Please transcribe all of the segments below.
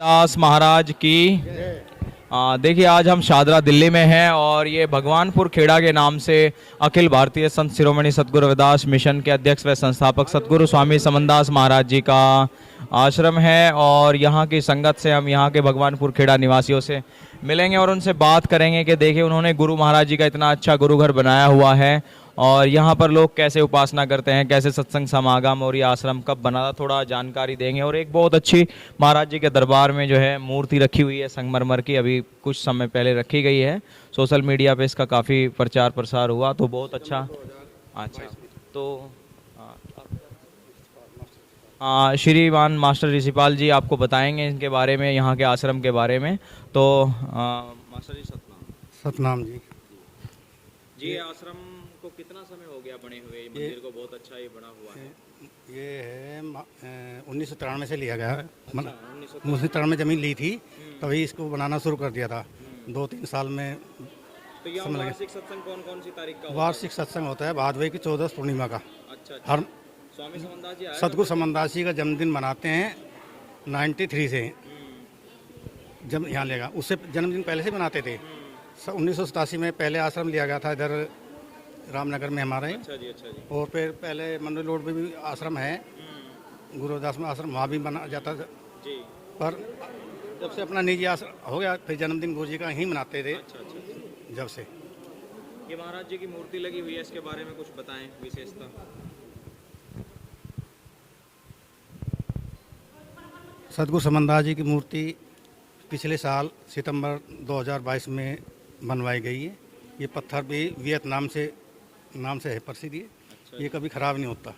दास महाराज की। देखिए आज हम शादरा दिल्ली में हैं और ये भगवानपुर खेड़ा के नाम से अखिल भारतीय संत शिरोमणि सतगुरु रविदास मिशन के अध्यक्ष व संस्थापक सतगुरु स्वामी समनदास महाराज जी का आश्रम है। और यहाँ की संगत से हम यहाँ के भगवानपुर खेड़ा निवासियों से मिलेंगे और उनसे बात करेंगे कि देखिए उन्होंने गुरु महाराज जी का इतना अच्छा गुरु घर बनाया हुआ है और यहाँ पर लोग कैसे उपासना करते हैं, कैसे सत्संग समागम और ये आश्रम कब बना था, थोड़ा जानकारी देंगे। और एक बहुत अच्छी महाराज जी के दरबार में जो है मूर्ति रखी हुई है संगमरमर की, अभी कुछ समय पहले रखी गई है। सोशल मीडिया पे इसका काफ़ी प्रचार प्रसार हुआ तो बहुत अच्छा। तो श्रीमान मास्टर ऋषिपाल जी आपको बताएंगे इनके बारे में, यहाँ के आश्रम के बारे में। तो मास्टर जी सतनाम जी आश्रम को कितना समय हो गया बने हुए? मंदिर को बहुत अच्छा ये बना हुआ है। ये है 1993 से लिया गया है। 1993 जमीन ली थी तभी इसको बनाना शुरू कर दिया था। 2-3 साल में। तो यहाँ वार्षिक सत्संग कौन कौन सी तारीख का? वार्षिक सत्संग होता है भादवे की 14 पूर्णिमा का। अच्छा। हर स्वामी समनदास जी सतगुरु समनदास जी का जन्मदिन मनाते हैं 93 से। जब यहाँ लेगा उससे जन्मदिन पहले से बनाते थे। 1987 में पहले आश्रम लिया गया था इधर रामनगर में हमारे। अच्छा जी। और फिर पहले मंदिर रोड पे भी आश्रम है, गुरुदास में आश्रम, वहाँ भी बना जाता था जी। पर जब से अपना निजी आश्रम हो गया फिर जन्मदिन गुरु जी का ही मनाते थे। अच्छा। जब से ये महाराज जी की मूर्ति लगी हुई है, इसके बारे में कुछ बताएं विशेषता। सतगुरु समनदास जी की मूर्ति पिछले साल सितंबर 2022 में बनवाई गई है। ये पत्थर भी वियतनाम से नाम से है प्रसिद्ध। ये कभी खराब नहीं होता,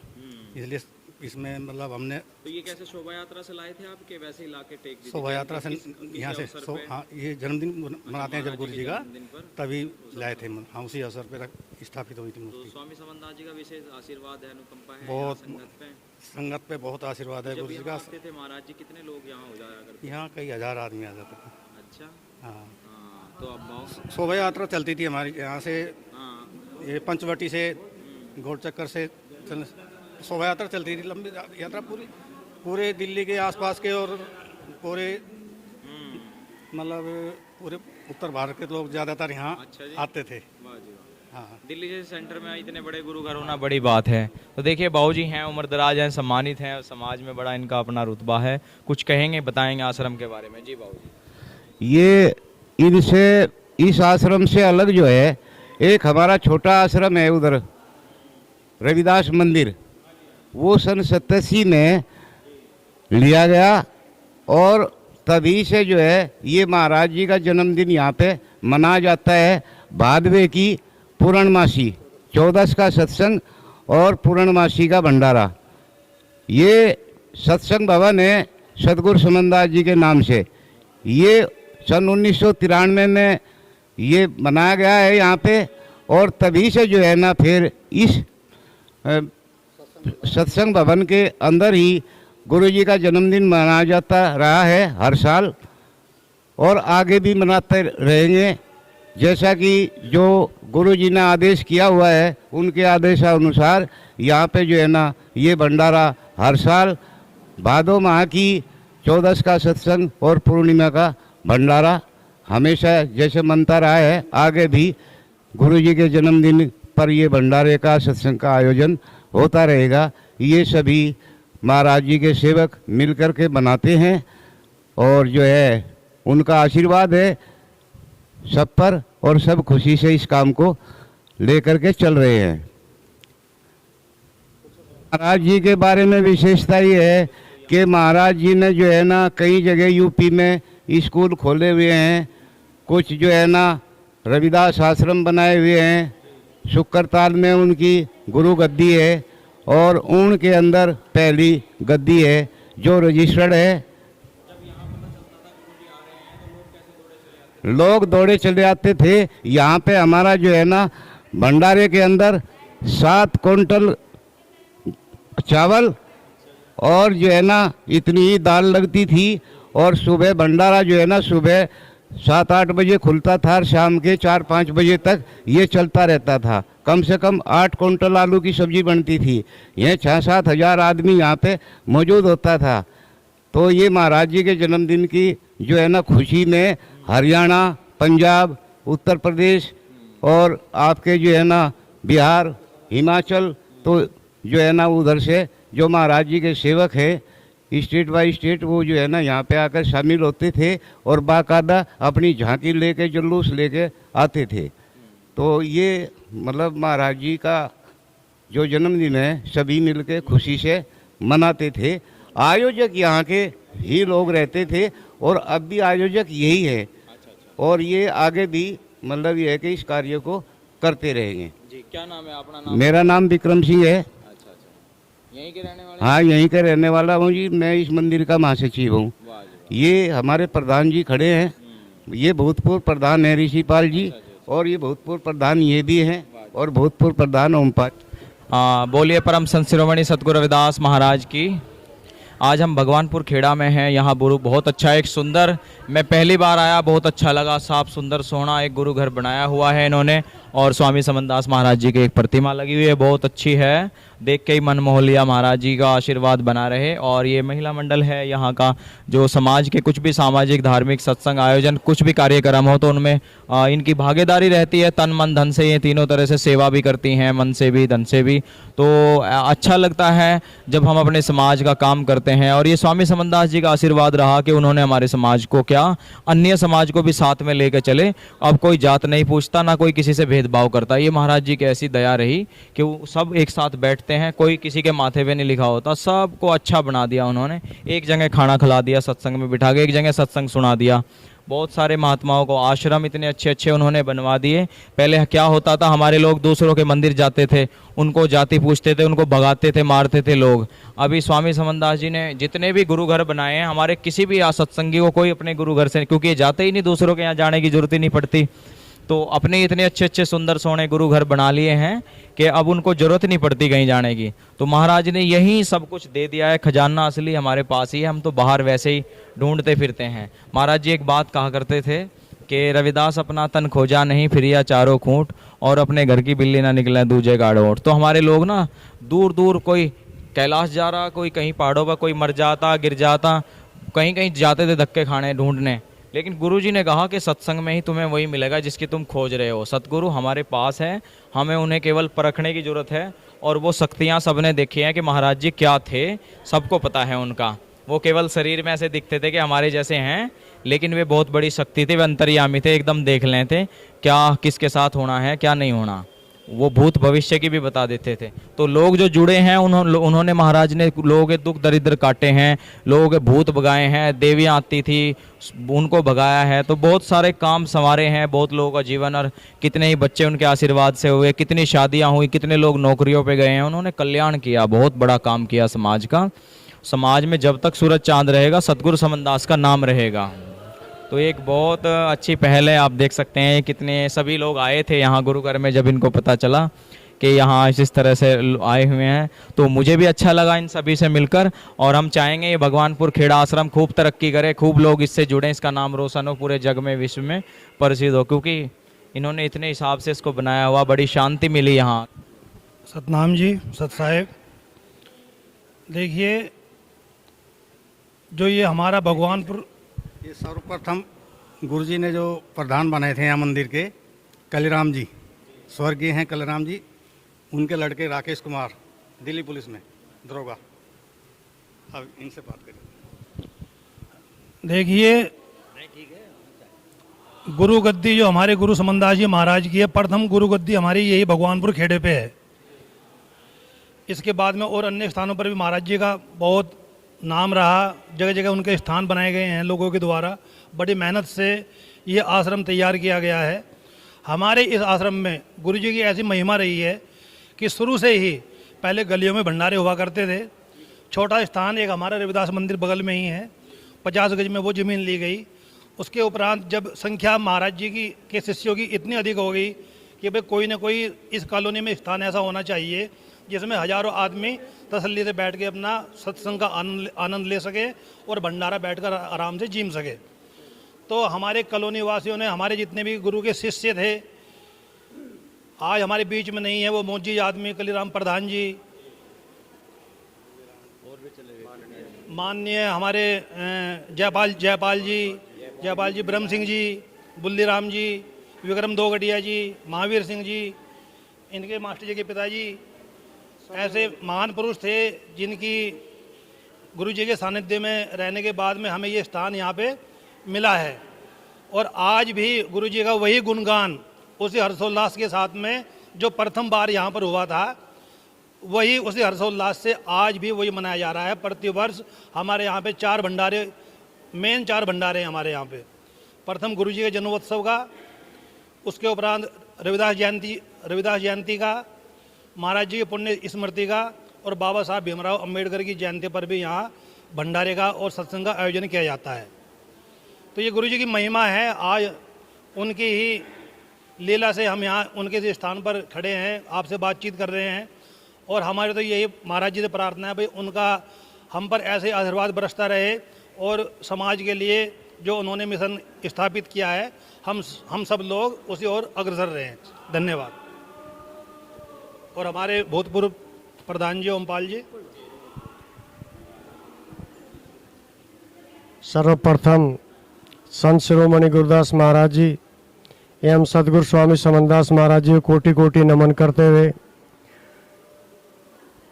इसलिए इसमें मतलब हमने। तो ये कैसे शोभा यात्रा से लाए थे आपके, वैसे ही लाके टेक दी? शोभा यात्रा से यहाँ से हाँ, ये जन्मदिन मनाते हैं जब गुरु जी का तभी लाए थे। हाँ, उसी अवसर पर स्थापित हुई थी मूर्ति। स्वामी समनदास जी का विशेष आशीर्वाद है, अनुकंपा है बहुत संगत पे बहुत आशीर्वाद है गुरु जी का। थे महाराज जी कितने लोग यहाँ हो जाया करते? यहाँ कई हजार आदमी आ जाते थे। अच्छा। हाँ, तो अब शोभा यात्रा चलती थी हमारी यहाँ से। ये पंचवटी से गोल चक्कर से शोभा यात्रा चलती थी, लंबी यात्रा पूरे दिल्ली के आसपास के और पूरे मतलब पूरे उत्तर भारत के लोग ज़्यादातर यहाँ आते थे। हाँ, दिल्ली जैसे सेंटर में इतने बड़े गुरु घर होना बड़ी बात है। तो देखिए बाबूजी हैं, उम्र दराज हैं, सम्मानित हैं और समाज में बड़ा इनका अपना रुतबा है। कुछ कहेंगे, बताएंगे आश्रम के बारे में। जी बाबूजी। ये इनसे इस आश्रम से अलग जो है एक हमारा छोटा आश्रम है उधर रविदास मंदिर, वो सन 87 में लिया गया और तभी से जो है ये महाराज जी का जन्मदिन यहाँ पे मनाया जाता है। भादवे की पूर्णमासी 14 का सत्संग और पूर्णमासी का भंडारा। ये सत्संग भवन है सतगुरु समनदास जी के नाम से। ये सन 1993 में ये बनाया गया है यहाँ पे और तभी से जो है ना फिर इस सत्संग भवन के अंदर ही गुरु जी का जन्मदिन मनाया जाता रहा है हर साल और आगे भी मनाते रहेंगे। जैसा कि जो गुरु जी ने आदेश किया हुआ है उनके आदेशानुसार यहाँ पे जो है ना ये भंडारा हर साल भादो माह की 14 का सत्संग और पूर्णिमा का भंडारा हमेशा जैसे मनता रहा है, आगे भी गुरु जी के जन्मदिन पर ये भंडारे का सत्संग का आयोजन होता रहेगा। ये सभी महाराज जी के सेवक मिल कर के बनाते हैं और जो है उनका आशीर्वाद है सब पर और सब खुशी से इस काम को लेकर के चल रहे हैं। महाराज जी के बारे में विशेषता ये है कि महाराज जी ने जो है ना कई जगह यूपी में स्कूल खोले हुए हैं, कुछ जो है ना रविदास आश्रम बनाए हुए हैं। शुक्रताल में उनकी गुरु गद्दी है और ऊन के अंदर पहली गद्दी है जो रजिस्टर्ड है। लोग दौड़े चले आते थे। यहाँ पे हमारा जो है ना भंडारे के अंदर 7 क्विंटल चावल और जो है ना इतनी ही दाल लगती थी और सुबह भंडारा जो है ना सुबह 7-8 बजे खुलता था और शाम के 4-5 बजे तक ये चलता रहता था। कम से कम 8 क्विंटल आलू की सब्जी बनती थी। यह 6-7 हज़ार आदमी यहाँ पे मौजूद होता था। तो ये महाराज जी के जन्मदिन की जो है ना खुशी में हरियाणा, पंजाब, उत्तर प्रदेश और आपके जो है ना बिहार, हिमाचल, तो जो है ना उधर से जो महाराज जी के सेवक है स्टेट बाय स्टेट वो जो है ना यहाँ पे आकर शामिल होते थे और बाकायदा अपनी झांकी लेके जुलूस लेके आते थे। तो ये मतलब महाराज जी का जो जन्मदिन है सभी मिलके खुशी से मनाते थे। आयोजक यहाँ के ही लोग रहते थे और अब भी आयोजक यही है और ये आगे भी मतलब ये है कि इस कार्य को करते रहेंगे। जी, क्या नाम है अपना? नाम? मेरा नाम विक्रम सिंह है। अच्छा अच्छा, यहीं के रहने वाले? हाँ, यहीं का रहने वाला हूँ जी। मैं इस मंदिर का महासचिव हूँ। वाह जी, वाह। ये हमारे प्रधान जी खड़े हैं, ये भूतपूर्व प्रधान है ऋषिपाल जी और ये भूतपूर्व प्रधान ये भी हैं और भूतपूर्व प्रधान ओमपाल। बोलिए परम संत शिरोमणि सतगुरु रविदास महाराज की। आज हम भगवानपुर खेड़ा में हैं। यहाँ गुरु बहुत अच्छा, एक सुंदर, मैं पहली बार आया, बहुत अच्छा लगा। साफ सुंदर सोहना एक गुरु घर बनाया हुआ है इन्होंने और स्वामी समनदास महाराज जी की एक प्रतिमा लगी हुई है, बहुत अच्छी है। देख के ही मन मोह लिया। महाराज जी का आशीर्वाद बना रहे। और ये महिला मंडल है यहाँ का, जो समाज के कुछ भी सामाजिक धार्मिक सत्संग आयोजन कुछ भी कार्यक्रम हो तो उनमें इनकी भागीदारी रहती है। तन मन धन से ये तीनों तरह से सेवा भी करती हैं, मन से भी धन से भी। तो अच्छा लगता है जब हम अपने समाज का काम करते हैं। और ये स्वामी समनदास जी का आशीर्वाद रहा कि उन्होंने हमारे समाज को क्या अन्य समाज को भी साथ में लेकर चले। अब कोई जात नहीं पूछता, ना कोई किसी से भेदभाव करता। ये महाराज जी की ऐसी दया रही कि वो सब एक साथ बैठते हैं, कोई किसी के माथे पे नहीं लिखा होता, सबको अच्छा बना दिया उन्होंने। एक जगह खाना खिला दिया, सत्संग में बिठा के एक जगह सत्संग सुना दिया। बहुत सारे महात्माओं को आश्रम इतने अच्छे अच्छे उन्होंने बनवा दिए। पहले क्या होता था, हमारे लोग दूसरों के मंदिर जाते थे, उनको जाति पूछते थे, उनको भगाते थे, मारते थे लोग। अभी स्वामी समनदास जी ने जितने भी गुरु घर बनाए हैं, हमारे किसी भी सत्संगी को कोई अपने गुरु घर से, क्योंकि ये जाते ही नहीं, दूसरों के यहाँ जाने की जरूरत ही नहीं पड़ती, तो अपने इतने अच्छे अच्छे सुंदर सोने गुरु घर बना लिए हैं कि अब उनको जरूरत नहीं पड़ती कहीं जाने की। तो महाराज ने यही सब कुछ दे दिया है। खजाना असली हमारे पास ही है, हम तो बाहर वैसे ही ढूंढते फिरते हैं। महाराज जी एक बात कहा करते थे कि रविदास अपना तन खोजा नहीं, फिरिया चारों खूंट, और अपने घर की बिल्ली ना निकले दूजे गाड़ोट। तो हमारे लोग ना दूर दूर, कोई कैलाश जा रहा, कोई कहीं पहाड़ों पर, कोई मर जाता, गिर जाता, कहीं कहीं जाते थे धक्के खाने ढूंढने। लेकिन गुरुजी ने कहा कि सत्संग में ही तुम्हें वही मिलेगा जिसकी तुम खोज रहे हो। सतगुरु हमारे पास है, हमें उन्हें केवल परखने की जरूरत है। और वो शक्तियाँ सबने देखी हैं कि महाराज जी क्या थे, सबको पता है उनका। वो केवल शरीर में ऐसे दिखते थे कि हमारे जैसे हैं, लेकिन वे बहुत बड़ी शक्ति थे, वे अंतर्यामी थे, एकदम देख लेते क्या किसके साथ होना है क्या नहीं होना। वो भूत भविष्य की भी बता देते थे। तो लोग जो जुड़े हैं उन्होंने महाराज ने लोगों के दुख दरिद्र काटे हैं, लोगों के भूत भगाए हैं, देवियाँ आती थी उनको भगाया है। तो बहुत सारे काम संवारे हैं बहुत लोगों का जीवन, और कितने ही बच्चे उनके आशीर्वाद से हुए, कितनी शादियाँ हुई, कितने लोग नौकरियों पे गए हैं। उन्होंने कल्याण किया, बहुत बड़ा काम किया समाज का। समाज में जब तक सूरज चांद रहेगा सतगुरु समनदास का नाम रहेगा। तो एक बहुत अच्छी पहल है। आप देख सकते हैं कितने सभी लोग आए थे यहाँ गुरु घर में। जब इनको पता चला कि यहाँ इस तरह से आए हुए हैं तो मुझे भी अच्छा लगा इन सभी से मिलकर। और हम चाहेंगे ये भगवानपुर खेड़ा आश्रम खूब तरक्की करे, खूब लोग इससे जुड़ें, इसका नाम रोशन हो, पूरे जग में विश्व में प्रसिद्ध हो, क्योंकि इन्होंने इतने हिसाब से इसको बनाया हुआ। बड़ी शांति मिली यहाँ। सतनाम जी, सत साहेब, देखिए जो ये हमारा भगवानपुर, ये सर्वप्रथम गुरुजी ने जो प्रधान बनाए थे यहाँ मंदिर के, कलीराम जी, स्वर्गीय हैं कलीराम जी, उनके लड़के राकेश कुमार दिल्ली पुलिस में दरोगा। अब इनसे बात करें। देखिए गुरु गद्दी जो हमारे गुरु समनदास जी महाराज की है, प्रथम गुरु गद्दी हमारी यही भगवानपुर खेड़े पे है। इसके बाद में और अन्य स्थानों पर भी महाराज जी का बहुत नाम रहा, जगह जगह उनके स्थान बनाए गए हैं लोगों के द्वारा। बड़ी मेहनत से ये आश्रम तैयार किया गया है। हमारे इस आश्रम में गुरुजी की ऐसी महिमा रही है कि शुरू से ही पहले गलियों में भंडारे हुआ करते थे। छोटा स्थान एक हमारा रविदास मंदिर बगल में ही है, 50 गज में वो ज़मीन ली गई। उसके उपरांत जब संख्या महाराज जी की के शिष्यों की इतनी अधिक हो गई कि भाई कोई ना कोई इस कॉलोनी में स्थान ऐसा होना चाहिए जिसमें हजारों आदमी तसल्ली से बैठ के अपना सत्संग का आनंद ले सके और भंडारा बैठकर आराम से जीम सके। तो हमारे कॉलोनी वासियों ने, हमारे जितने भी गुरु के शिष्य थे, आज हमारे बीच में नहीं है वो मौजी आदमी कलीराम प्रधान जी, माननीय हमारे जयपाल जी, ब्रह्म सिंह जी, बुल्ली राम जी, विक्रम दोगटिया जी, महावीर सिंह जी, इनके मास्टर जी के पिताजी, ऐसे महान पुरुष थे जिनकी गुरु जी के सानिध्य में रहने के बाद में हमें ये स्थान यहाँ पे मिला है। और आज भी गुरु जी का वही गुणगान उसी हर्षोल्लास के साथ में जो प्रथम बार यहाँ पर हुआ था, वही उसी हर्षोल्लास से आज भी वही मनाया जा रहा है। प्रतिवर्ष हमारे यहाँ पे 4 भंडारे, मेन 4 भंडारे हैं हमारे यहाँ पे। प्रथम गुरु जी के जन्मोत्सव का, उसके उपरांत रविदास जयंती का, महाराज जी की पुण्य स्मृति का, और बाबा साहब भीमराव अंबेडकर की जयंती पर भी यहाँ भंडारे का और सत्संग का आयोजन किया जाता है। तो ये गुरु जी की महिमा है। आज उनकी ही लीला से हम यहाँ उनके इस स्थान पर खड़े हैं, आपसे बातचीत कर रहे हैं। और हमारे तो यही महाराज जी से प्रार्थना है भाई उनका हम पर ऐसे आशीर्वाद बरसता रहे, और समाज के लिए जो उन्होंने मिशन स्थापित किया है हम सब लोग उसी ओर अग्रसर रहें। धन्यवाद। और हमारे भूतपूर्व प्रधान जी ओमपाल जी। सर्वप्रथम संत शिरोमणि गुरुदास महाराज जी एवं सदगुरु स्वामी समनदास महाराज जी को कोटि कोटि नमन करते हुए,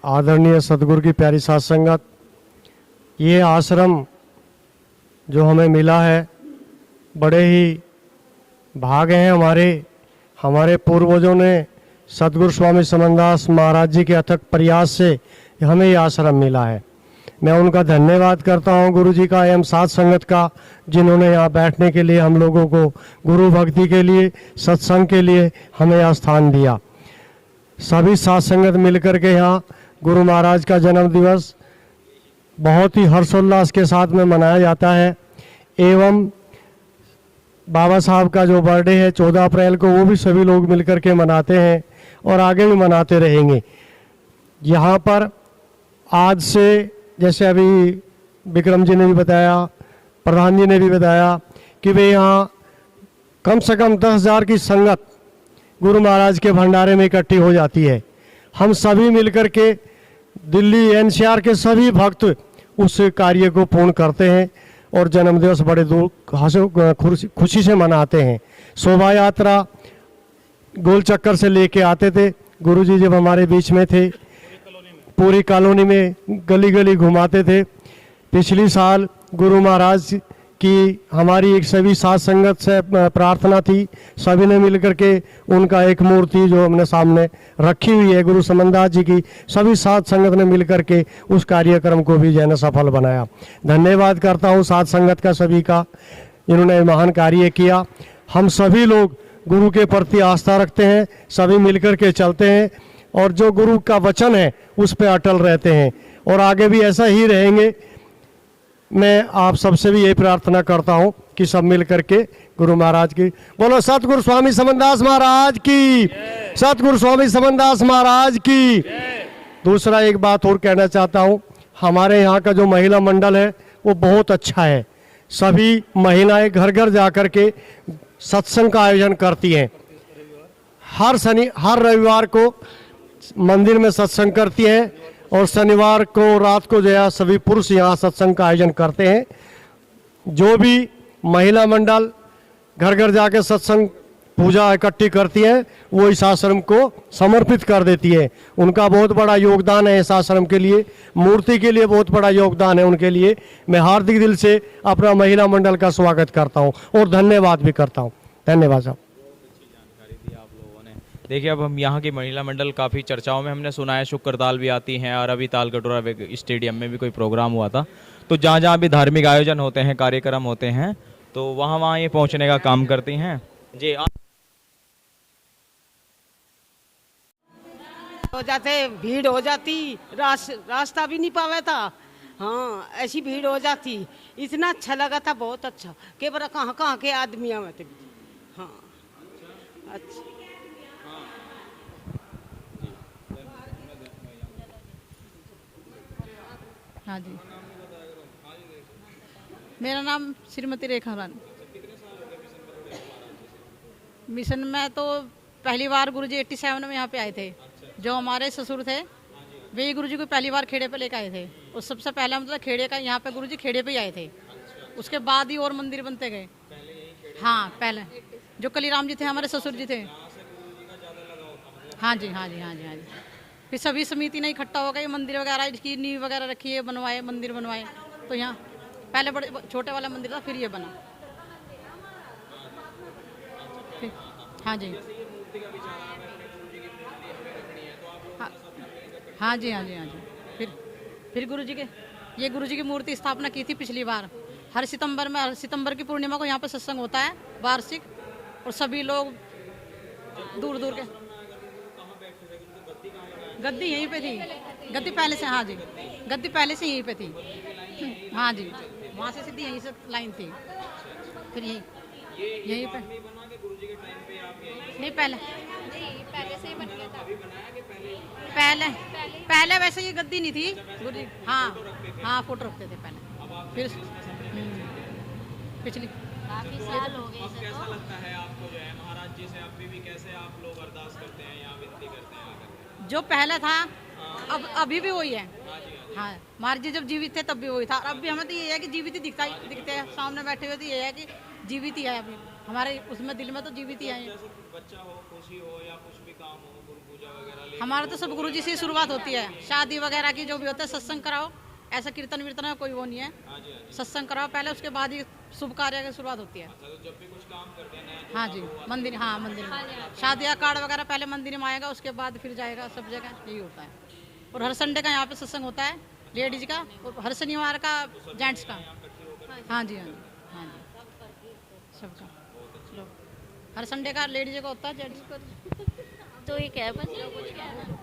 आदरणीय सदगुरु की प्यारी साथ संगत, ये आश्रम जो हमें मिला है बड़े ही भाग हैं हमारे पूर्वजों ने सदगुरु स्वामी समनदास महाराज जी के अथक प्रयास से हमें ये आश्रम मिला है। मैं उनका धन्यवाद करता हूँ, गुरु जी का एवं साथ संगत का, जिन्होंने यहाँ बैठने के लिए हम लोगों को गुरु भक्ति के लिए, सत्संग के लिए हमें यहाँ स्थान दिया। सभी साथ संगत मिलकर के यहाँ गुरु महाराज का जन्म दिवस बहुत ही हर्षोल्लास के साथ में मनाया जाता है। एवं बाबा साहब का जो बर्थडे है 14 अप्रैल को, वो भी सभी लोग मिलकर के मनाते हैं और आगे भी मनाते रहेंगे। यहाँ पर आज से, जैसे अभी विक्रम जी ने भी बताया, प्रधान जी ने भी बताया कि वे यहाँ कम से कम 10,000 की संगत गुरु महाराज के भंडारे में इकट्ठी हो जाती है। हम सभी मिलकर के दिल्ली एनसीआर के सभी भक्त उस कार्य को पूर्ण करते हैं और जन्मदिवस बड़े खुशी से मनाते हैं। शोभा यात्रा गोल चक्कर से लेके आते थे। गुरुजी जब हमारे बीच में थे, पूरी कॉलोनी में गली गली घुमाते थे। पिछली साल गुरु महाराज की हमारी एक सभी साथ संगत से प्रार्थना थी, सभी ने मिलकर के उनका एक मूर्ति जो हमने सामने रखी हुई है गुरु समनदास जी की, सभी साथ संगत ने मिलकर के उस कार्यक्रम को भी जो है ना सफल बनाया। धन्यवाद करता हूँ साथ संगत का, सभी का, जिन्होंने महान कार्य किया। हम सभी लोग गुरु के प्रति आस्था रखते हैं, सभी मिलकर के चलते हैं और जो गुरु का वचन है उस पर अटल रहते हैं और आगे भी ऐसा ही रहेंगे। मैं आप सबसे भी यही प्रार्थना करता हूं कि सब मिल करके गुरु महाराज की बोलो, सतगुरु स्वामी समनदास महाराज की, सतगुरु स्वामी समनदास महाराज की। दूसरा एक बात और कहना चाहता हूं, हमारे यहाँ का जो महिला मंडल है वो बहुत अच्छा है। सभी महिलाएं घर घर जाकर के सत्संग का आयोजन करती हैं। हर रविवार को मंदिर में सत्संग करती हैं और शनिवार को रात को जो है सभी पुरुष यहाँ सत्संग का आयोजन करते हैं। जो भी महिला मंडल घर घर जाके सत्संग पूजा इकट्ठी करती हैं वो इस आश्रम को समर्पित कर देती है। उनका बहुत बड़ा योगदान है इस आश्रम के लिए, मूर्ति के लिए बहुत बड़ा योगदान है उनके लिए। मैं हार्दिक दिल से अपना महिला मंडल का स्वागत करता हूँ और धन्यवाद भी करता हूँ। धन्यवाद साहब। देखिए, अब हम यहाँ की महिला मंडल काफ़ी चर्चाओं में हमने सुना है, शुक्रताल भी आती हैं और अभी ताल कटोरा स्टेडियम में भी कोई प्रोग्राम हुआ था। तो जहाँ जहाँ भी धार्मिक आयोजन होते हैं, कार्यक्रम होते हैं, तो वहाँ ये पहुँचने का काम करती हैं। जी हो जाते, भीड़ हो जाती, रास्ता भी नहीं पावे था। हाँ, ऐसी भीड़ हो जाती। इतना अच्छा लगा था, बहुत अच्छा। के बरा कहाँ कहाँ के आदमी आवे थे। हाँ, अच्छा। हाँ जी, मेरा नाम श्रीमती रेखा रानी। मिशन में तो पहली बार गुरुजी 87 में यहाँ पे आए थे। जो हमारे ससुर थे वे गुरुजी को पहली बार खेड़े पे लेकर आए थे। और सबसे पहले मतलब खेड़े का यहाँ पे गुरुजी खेड़े पे ही आए थे। उसके बाद ही और मंदिर बनते गए। हाँ पहले जो कलीराम जी थे हमारे ससुर जी थे। हाँ जी हाँ जी हाँ जी हाँ जी। फिर सभी समिति ने इकट्ठा हो गए मंदिर वगैरह इसकी नींव वगैरह रखी है, बनवाए मंदिर बनवाए। तो यहाँ पहले बड़े छोटे वाला मंदिर था, फिर ये बना। फिर हाँ जी हाँ हाँ जी हाँ जी हाँ जी। फिर गुरु जी के ये गुरु जी की मूर्ति स्थापना की थी पिछली बार। हर सितंबर की पूर्णिमा को यहाँ पे सत्संग होता है वार्षिक, और सभी लोग दूर दूर के। गद्दी यहीं पे थी, गद्दी पहले से, हाँ जी गद्दी पहले से यहीं पे थी। हाँ जी वहाँ से सीधी यहीं से लाइन थी, फिर यहीं पे नहीं पहले से ही बन गया था। पहले वैसे ये गद्दी नहीं थी गुरु जी। हाँ फोटो रखते थे पहले, फिर पिछली काफी साल हो गए इसे तो। लगता है आपको जो है महाराज जी से अभी भी कैसे आप लोग अरदास करते हैं या विनती करते हैं आकर? जो पहले था अब अभी भी वही है। हाँ महाराज जी जब जीवित थे तब भी वही था, और अब भी हमें तो ये है कि जीवित ही दिखते हैं सामने बैठे हुए। तो ये है कि जीवित ही है अभी हमारे उसमें दिल में, तो जीवित ही है। बच्चा हो, खुशी हो या कुछ भी काम हो, गुरु पूजा वगैरह हमारा तो सब गुरु जी से ही शुरुआत होती है। शादी वगैरह की जो भी होता है सत्संग कराओ, ऐसा कीर्तन वीर्तन में कोई वो नहीं है। सत्संग कराओ पहले, उसके बाद ही शुभ कार्य की शुरुआत होती है। तो जब भी कुछ काम करते हैं हाँ जी मंदिर, हाँ मंदिर में शादी का कार्ड वगैरह पहले मंदिर में आएगा, उसके बाद फिर जाएगा सब जगह, यही होता है। और हर संडे का यहाँ पे सत्संग होता है लेडीज का, और हर शनिवार का जेंट्स का। हाँ जी हाँ जी हाँ जी सबका। हर संडे का लेडीज का होता है, जेंट्स का तो ये क्या है बस कुछ क्या है।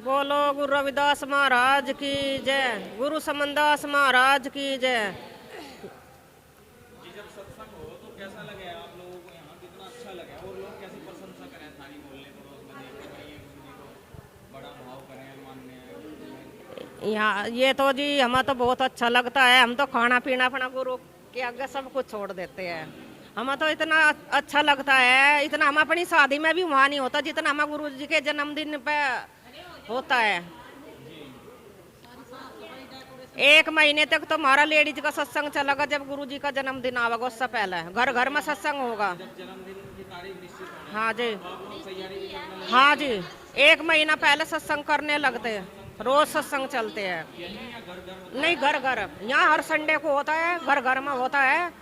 बोलो गुरु रविदास महाराज की जय, गुरु समनदास महाराज की जय। जब सत्संग हो तो कैसा लगे आप लोगों को यहाँ, कितना अच्छा लगे और लोग कैसी प्रशंसा करें थाली बोलने पड़ोस में देख के, ये गुरु जी को बड़ा भाव करें मानने? यहाँ ये तो जी हमें तो बहुत अच्छा लगता है। हम तो खाना पीना अपना गुरु के आगे सब कुछ छोड़ देते हैं। हमें तो इतना अच्छा लगता है, इतना हम अपनी शादी में भी वहाँ नहीं होता जितना हमें गुरु जी के जन्मदिन पे होता है। 1 महीने तक तो हमारा लेडीज का सत्संग चलेगा। जब गुरु जी का जन्मदिन आवेगा उससे पहले घर घर में सत्संग होगा। हाँ जी हाँ जी 1 महीना पहले सत्संग करने लगते हैं, रोज सत्संग चलते हैं। नहीं घर घर, यहाँ हर संडे को होता है, घर घर में होता है।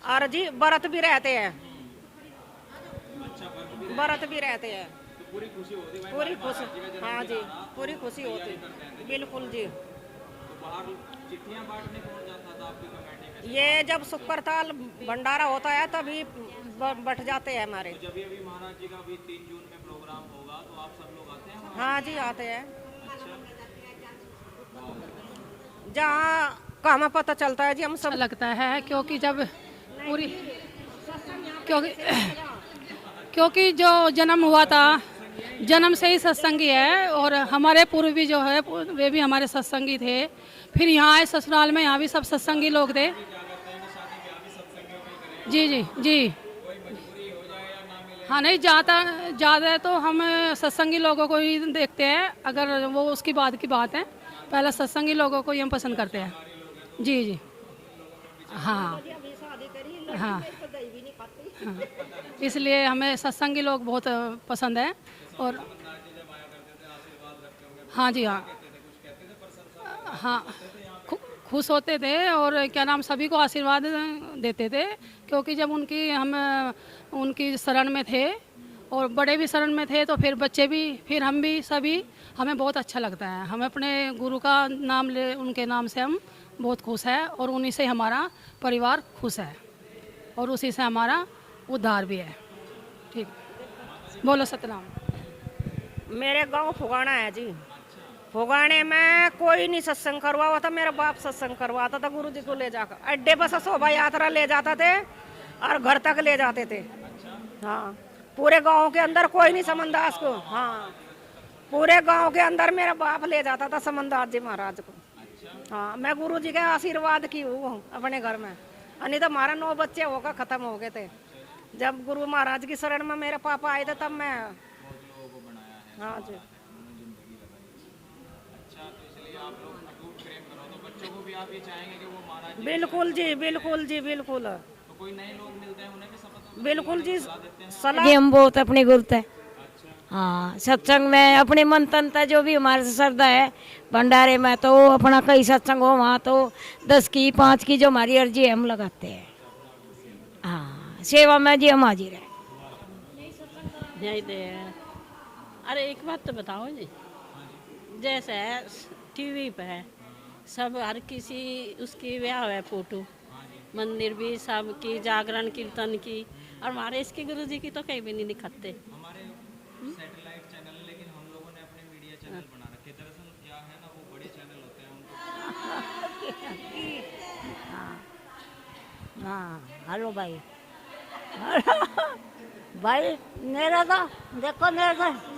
और जी व्रत भी रहते हैं, व्रत भी रहते हैं। पूरी खुशी, हाँ जी पूरी खुशी होती, बिल्कुल जी। चिट्ठियां बांटने कौन जाता था आपकी कमेटी में? ये जब शुक्रताल भंडारा होता है तभी बट जाते हैं हमारे। जब अभी महाराज जी का भी 3 जून में प्रोग्राम होगा तो आप सब लोग आते हैं? हाँ जी आते हैं। जहाँ का हमें पता चलता है जी हम सब लगता है, क्योंकि जब पूरी क्योंकि जो जन्म हुआ था, जन्म से ही सत्संगी है, और हमारे पूर्वी जो है वे भी हमारे सत्संगी थे। फिर यहाँ आए ससुराल में, यहाँ भी सब सत्संगी लोग थे। जी जी जी हाँ नहीं ज़्यादा है तो हम सत्संगी लोगों को ही देखते हैं। अगर वो उसकी बात की बात है, पहले सत्संगी लोगों को ही हम पसंद करते हैं। जी जी हाँ हाँ हाँ इसलिए हमें सत्संगी लोग बहुत पसंद है। और हाँ जी हाँ खुश होते थे, और क्या नाम सभी को आशीर्वाद देते थे। क्योंकि जब उनकी शरण में थे और बड़े भी शरण में थे, तो फिर बच्चे भी, फिर हम भी, सभी हमें बहुत अच्छा लगता है। हम अपने गुरु का नाम ले, उनके नाम से हम बहुत खुश है, और उन्हीं से हमारा परिवार खुश है, और उसी से हमारा उद्धार भी है। ठीक, बोलो सतनाम। मेरे गांव फुगाना है जी। फुगाने में कोई नहीं सत्संग करवाता था, मेरा बाप सत्संग करवाता था। गुरु जी को ले जाकर अड्डे पर से शोभा यात्रा ले जाता थे और घर तक ले जाते थे। हाँ पूरे गांव के अंदर कोई नहीं समनदास को, हाँ पूरे गांव के अंदर मेरा बाप ले जाता था समनदास जी महाराज को। हाँ मैं गुरु जी के आशीर्वाद की हूँ अपने घर में। नहीं तो हमारा 9 बच्चे होकर खत्म हो गए थे। जब गुरु महाराज की शरण में मेरे पापा आए थे तब मैं, हाँ जी। अच्छा, तो इसलिए आप लोग अटूट प्रेम करो, तो बच्चों को भी आप ये चाहेंगे कि वो महाराज जी बिल्कुल जी, बिल्कुल जी, बिल्कुल, तो कोई नए लोग मिलते हैं उन्हें भी शपथ बिल्कुल जी, जी सलाह हम बहुत अपनी गुरुत है। हाँ, सत्संग में अपने मन तन था जो भी हमारे से श्रद्धा है, भंडारे में तो अपना कई सत्संग हो वहाँ तो 10 की 5 की जो हमारी अर्जी है हम लगाते हैं। हाँ, सेवा में जी हम हाजिर है। नहीं दे। अरे एक बात तो बताओ जी, जैसे टीवी पे है सब हर किसी उसकी ब्याह है फोटो, मंदिर भी सब की, जागरण कीर्तन की, और हमारे इसके गुरु जी की तो कहीं भी नहीं दिखाते। हमारे सैटेलाइट चैनल, लेकिन हम लोगों ने अपने मीडिया चैनल बना रखे। दरअसल क्या है ना, वो बड़े चैनल होते हैं उनको हाँ, हेलो भाई। भाई मेरा तो देखो, मेरा तो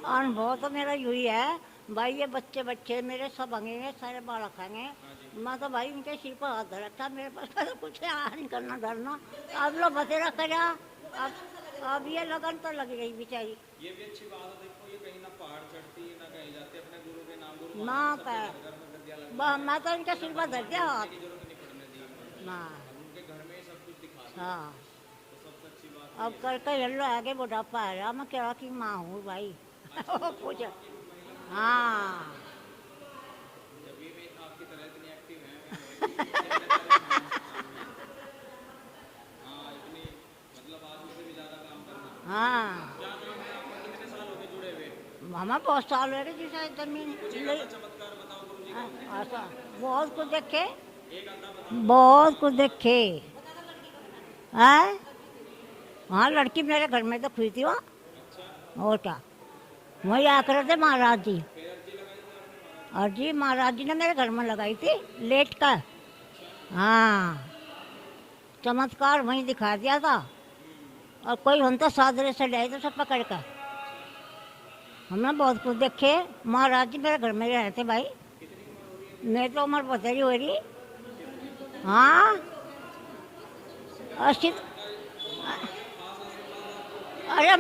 अनुभव तो मेरा यही है भाई, ये बच्चे बच्चे मेरे सब हंगेंगे, सारे बालक हंगे, मैं तो भाई उनके सिर पर हाथ रखा, मेरे पास तो कुछ नहीं करना डरना। अब लो बतेरा करा, अब ये लगन तो लग गई बेचारी। ये भी अच्छी बात है। देखो, ये कहीं ना पहाड़ चढ़ती है ना कहीं जाती है, अपने गुरु के नाम, गुरु ना पर मैं तो इनके सिर पर धर दिया हाथ। हाँ, हाँ, अब करके ले लो, आगे बुढ़ापा आ रहा, मैं क्या की माँ हूँ भाई। पूछो। हाँ, हाँ, हमें बहुत साल हो गए जैसे जमीन ऐसा बहुत कुछ देखे, बहुत कुछ देखे है। वहाँ लड़की मेरे घर में तो खुई थी वहाँ, और क्या वही आकर थे महाराज जी। और जी महाराज जी ने मेरे घर में लगाई थी लेट का। हाँ, चमत्कार वहीं दिखा दिया था, और कोई हम तो सादरे से ले तो सब पकड़ कर। हमने बहुत कुछ देखे। महाराज जी मेरे घर में रहे थे भाई, मेरी तो उम्र बतेरी हो रही। हाँ, 80। अरे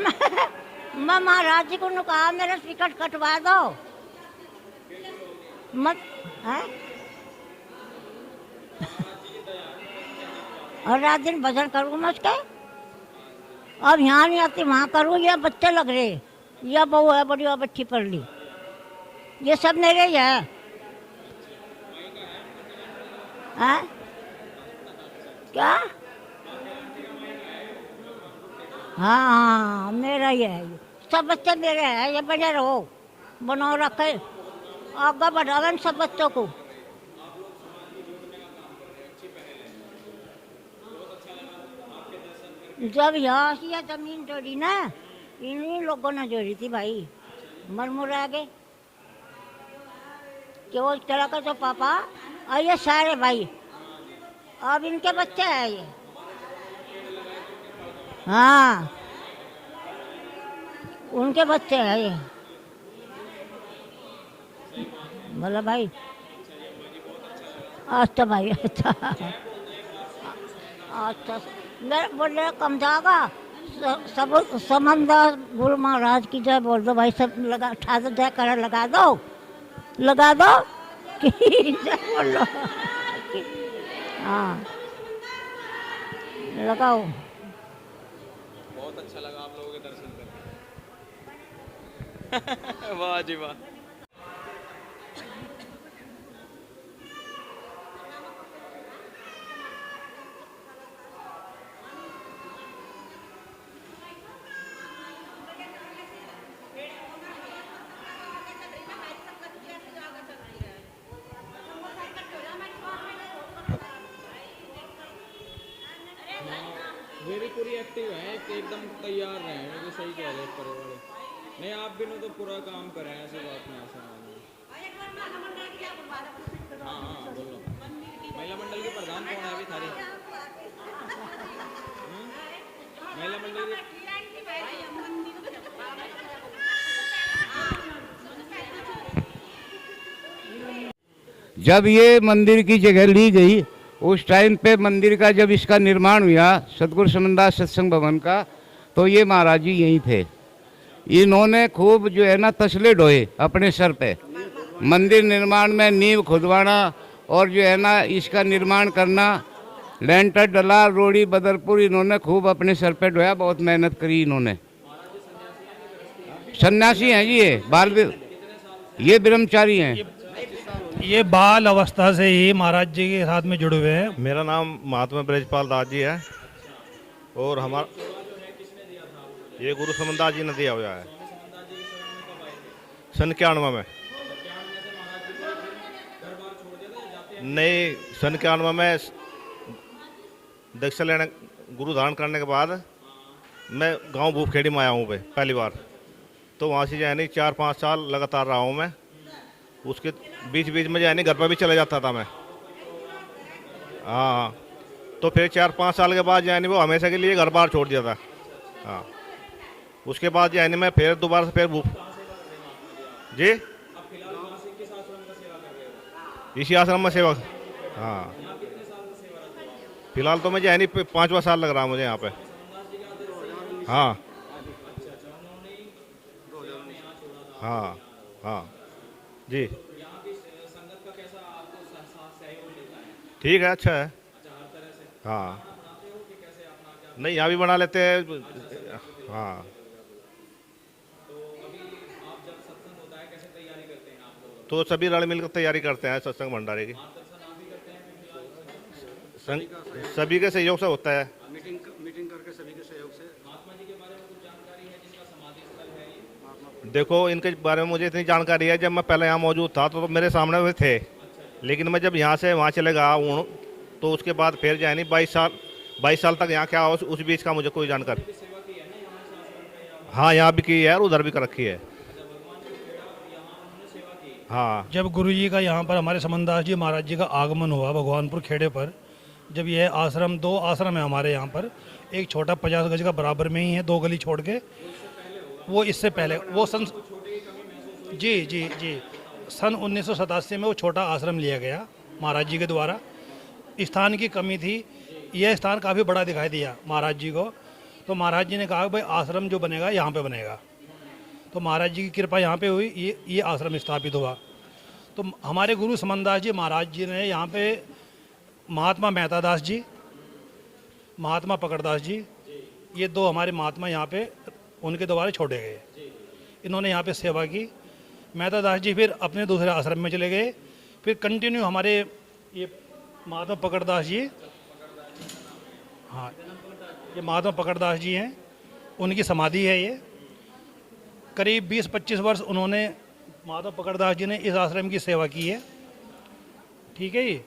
मैं महाराज जी को कहा मेरा टिकट कटवा दो मत है। और रात दिन भजन करूँ मैं उसके। अब यहाँ नहीं आती वहाँ करूँ, या बच्चे लग रहे, या बहू है बड़ी और बच्ची पढ़ ली, ये सब मेरे ही है। क्या? हाँ, मेरा ही है, सब बच्चे मेरे हैं, ये बने रहो, बनाओ रखे, आगे बढ़ावे सब बच्चों को। जब यहाँ से यह जमीन जोड़ी ना, इन्हीं लोगों ने जोड़ी थी भाई, मरमुरा गए कि वो तरह का जो पापा और ये सारे भाई, अब इनके बच्चे हैं ये। हाँ, उनके बच्चे हैं ये। बोला भाई अच्छा भाई, अच्छा अच्छा। मैं बोले कम जाएगा, सब समंदर गुरु महाराज की जय बोल दो भाई, सब लगा उठा दो, जय कर लगा दो कि जय बोल लो। हाँ, लगाओ। बहुत अच्छा लगा आप लोगों के दर्शन करके। वाह जी वाह। ये भी पूरी एक्टिव है, एकदम तैयार रहे हैं, मुझे सही कह रहे हैं पर वाले। नहीं, आप भी तो पूरा काम कर रहे हैं, ऐसी बात नहीं, ऐसा नहीं। हाँ हाँ बोलो, महिला मंडल के प्रधान कौन है अभी थारी? महिला मंडल के जब ये मंदिर की जगह ली गई, उस टाइम पे मंदिर का जब इसका निर्माण हुआ सतगुरु समनदास सत्संग भवन का, तो ये महाराज जी यहीं थे। इन्होंने खूब जो है ना तसले ढोए अपने सर पे, मंदिर निर्माण में नींव खुदवाना और जो है ना इसका निर्माण करना, लेंटर डला, रोड़ी बदरपुर इन्होंने खूब अपने सर पे ढोया, बहुत मेहनत करी इन्होंने। सन्यासी हैं जी, ये ब्रह्मचारी हैं। ये बाल अवस्था से ही महाराज जी के साथ में जुड़े हुए हैं। मेरा नाम महात्मा ब्रजपाल दास जी है और हमारा ये गुरु समनदास जी ने दिया हुआ है सन 91 में। नहीं, सन 91 में दीक्षा लेने गुरु धारण करने के बाद मैं गांव भूपखेड़ी में आया हूँ पहली बार। तो वहाँ से जो है नहीं 4-5 साल लगातार रहा हूँ मैं। उसके बीच बीच में जो है नहीं घर पर भी चले जाता था मैं। हाँ, तो फिर 4-5 साल के बाद जो है नहीं वो हमेशा के लिए घर बार छोड़ दिया था। हाँ, उसके बाद जो है नहीं मैं फिर दोबारा से फिर जी इसी आश्रम में सेवा। हाँ, फिलहाल तो मैं जो है नहीं 5वां साल लग रहा मुझे यहाँ पे। हाँ हाँ हाँ जी, ठीक है, अच्छा है। हाँ, नहीं यहाँ भी बना लेते हैं। हाँ, तो सभी रल मिलकर तैयारी करते हैं सत्संग भंडारे की। सभी के सहयोग से होता है। मीटिंग करके सभी के सहयोग से। देखो, इनके बारे में मुझे इतनी जानकारी है, जब मैं पहले यहाँ मौजूद था तो मेरे सामने वे थे, लेकिन मैं जब यहाँ से वहाँ चले गया हूँ तो उसके बाद फिर जाए नहीं 22 साल तक यहाँ क्या उस बीच का मुझे कोई जानकारी। हाँ, यहाँ भी की है और उधर भी कर रखी है। हाँ, जब गुरु जी का यहाँ पर हमारे समनदास जी महाराज जी का आगमन हुआ भगवानपुर खेड़े पर, जब यह आश्रम, 2 आश्रम है हमारे यहाँ पर, एक छोटा 50 गज का बराबर में ही है, 2 गली छोड़ के, वो इससे पहले वो सन जी सन 1987 में वो छोटा आश्रम लिया गया महाराज जी के द्वारा। स्थान की कमी थी, यह स्थान काफ़ी बड़ा दिखाई दिया महाराज जी को, तो महाराज जी ने कहा भाई आश्रम जो बनेगा यहाँ पे बनेगा। तो महाराज जी की कृपा यहाँ पे हुई, ये आश्रम स्थापित हुआ। तो हमारे गुरु समनदास जी महाराज जी ने यहाँ पे महात्मा मेहता दास जी, महात्मा पकड़दास जी, ये 2 हमारे महात्मा यहाँ पे उनके द्वारा छोड़े गए। इन्होंने यहाँ पे सेवा की। मेहता दास जी फिर अपने दूसरे आश्रम में चले गए। फिर कंटिन्यू हमारे ये महात्मा पकड़दास जी, हाँ, ये महात्मा पकड़दास जी हैं, उनकी समाधि है ये। करीब 20-25 वर्ष उन्होंने, महात्मा पकड़दास जी ने इस आश्रम की सेवा की है। ठीक है जी।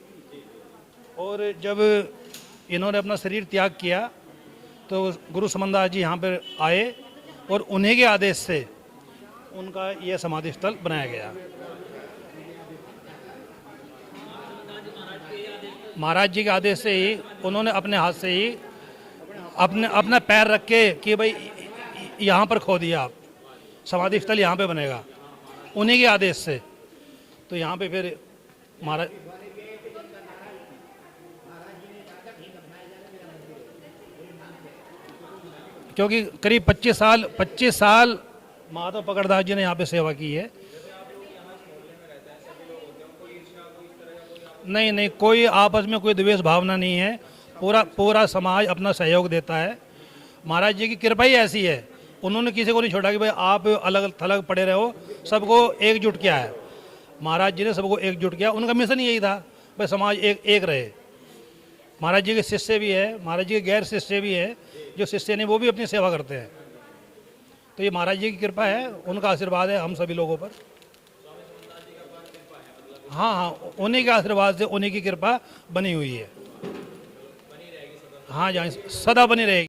और जब इन्होंने अपना शरीर त्याग किया तो गुरु समनदास जी यहाँ पर आए और उन्हीं के आदेश से उनका यह समाधि स्थल बनाया गया। महाराज जी के आदेश से ही उन्होंने अपने हाथ से ही अपना पैर रख के कि भाई यहाँ पर खो दिया आप, समाधि स्थल यहाँ पे बनेगा, उन्हीं के आदेश से। तो यहाँ पे फिर महाराज, क्योंकि करीब 25 साल महात्मा पकड़दास जी ने यहाँ पे सेवा की है। नहीं, कोई आपस में कोई द्वेष भावना नहीं है, पूरा समाज अपना सहयोग देता है। महाराज जी की कृपा ही ऐसी है, उन्होंने किसी को नहीं छोड़ा कि भाई आप अलग थलग पड़े रहो, सबको एकजुट किया है। महाराज जी ने सबको एकजुट किया, उनका मिशन यही था भाई समाज एक रहे। महाराज जी के शिष्य भी है, महाराज जी के गैर शिष्य भी है, जो शिष्य नहीं वो भी अपनी सेवा करते हैं। तो ये महाराज जी की कृपा है, उनका आशीर्वाद है हम सभी लोगों पर। हाँ, उन्हीं के आशीर्वाद से, उन्हीं की कृपा बनी हुई है। हाँ, जहाँ सदा बनी रहेगी।